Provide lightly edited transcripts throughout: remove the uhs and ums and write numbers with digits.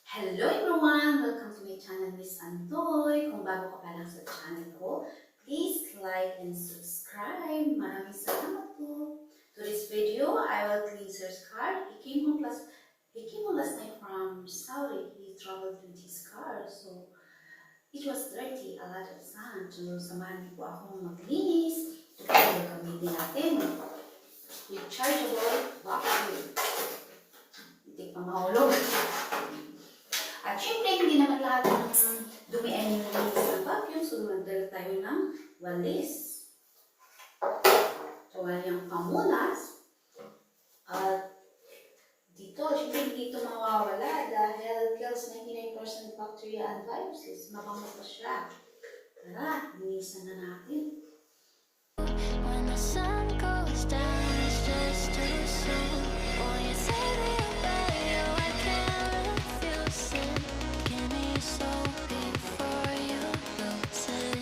Hello everyone! Welcome to my channel, Miss Antoy. Kung bago ka pa lang sa channel ko, please like and subscribe. Maraming salamat po. To this video, I will clean Sir's car. He came home last night from Saudi. He traveled with his car, so it was dirty, a lot of sand. So samahan niyo po akong maglinis. Ito po yung gamitin natin. Yung chargeable vacuum. Hindi pa mahulog. At syempre, hindi naman lahat ng dumi ay nilinis ng vacuum. So, magdala tayo ng walis. So, yung pamunas. At dito, syempre, hindi ito mawawala dahil kills 99% bacteria and viruses. Mabango pa siya. Tara, linisan na natin. When the sun goes down, it's just too soon. Boy, you take me away, oh, I can't refuse it. Give me your soul before you lose it.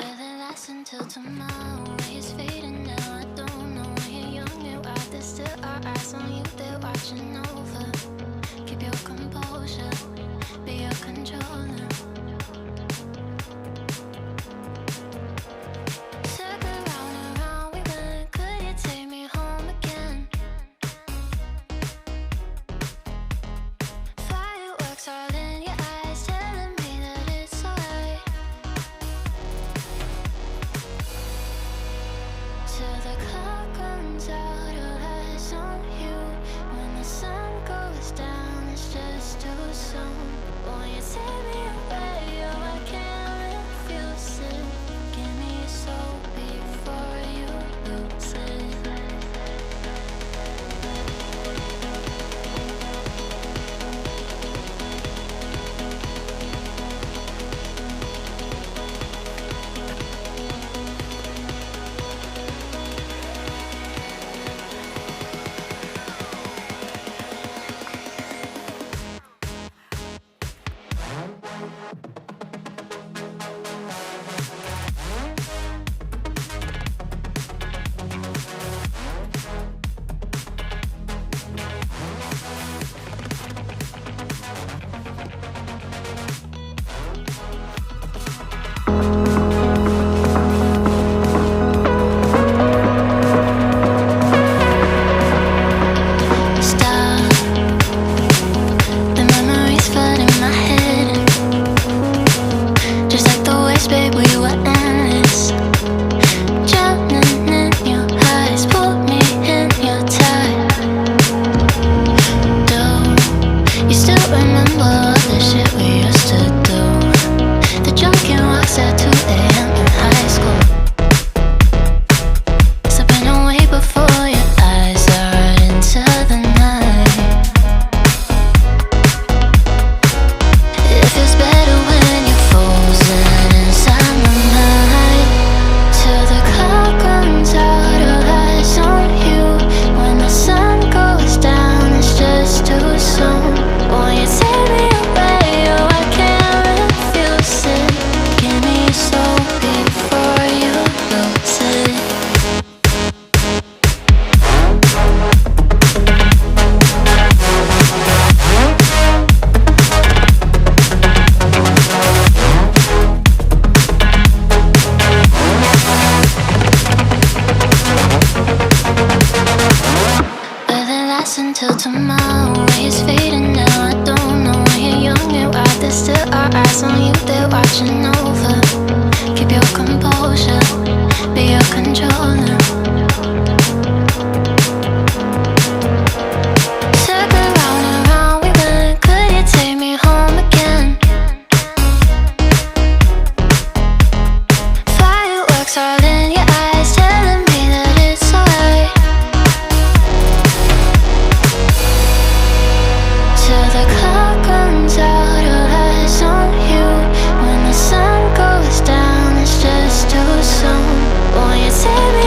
Will it last until tomorrow? It's fading now, I don't know. When you're young, you are, there's still our eyes on you, they're watching over. Keep your composure, be your controller. Circle round and round we went, could you take me home again? Fireworks all in your eyes, telling me that it's alright. Till the clock runs out, all eyes on you. When the sun goes down, it's just too soon. Boy, you take me away, oh, I can't refuse it. Give me your soul before you lose it. Stop. The memories flood in my head. Just like the waves, babe, we were endless. Drowning in your eyes, pull me in your tide. Do you still remember all the shit we used to do? The drunken walks at 2 a.m. in high school. Slipping away before your eyes are into the night. It feels better when you're frozen inside my mind. Till the clock runs out, all eyes on you. When the sun goes down, it's just too soon. Boy, you take me away, oh, I can't refuse it. Give me your soul before you lose it. Will it last until tomorrow? It's fading now, I don't know. When you're young, you are, there's still our eyes on you, they're watching over. Keep your composure, be your controller. Circle round and round we went, could you take me home again? Fireworks all in your eyes, telling me that it's alright. Till the clock runs out, all eyes on you. When the sun goes down, it's just too soon. Boy, you take me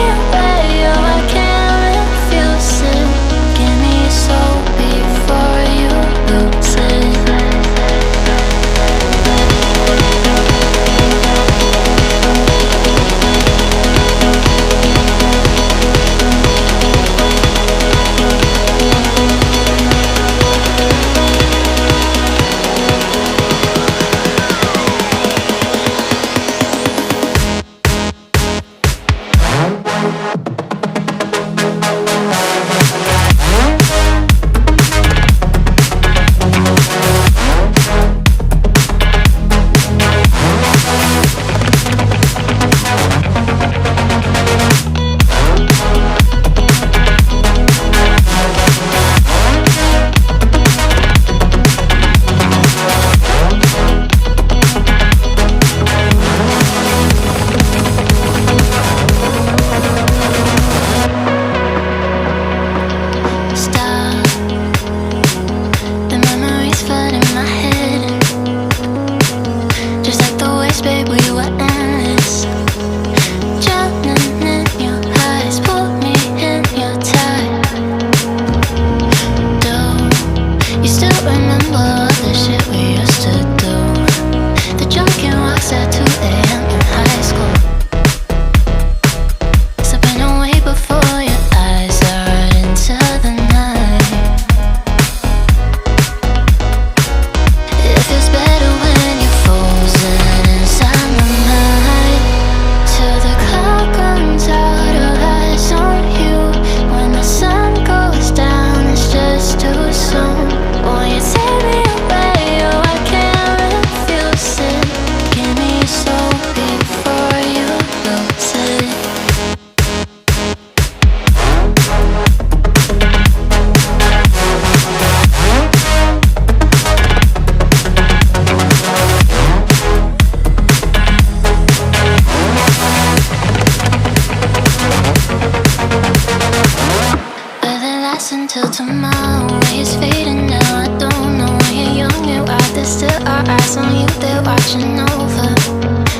last until tomorrow. It's fading now, I don't know. When you're young, you're out there, still our eyes on you, they're watching over.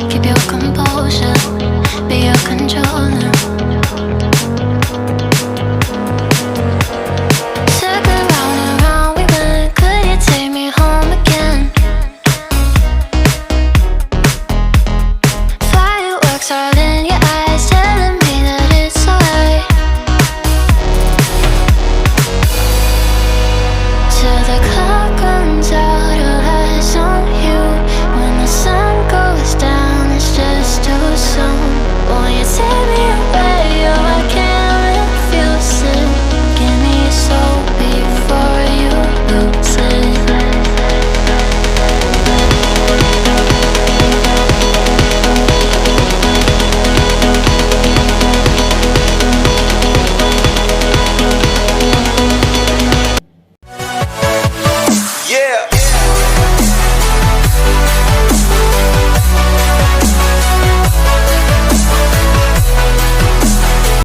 Keep your composure, be your control.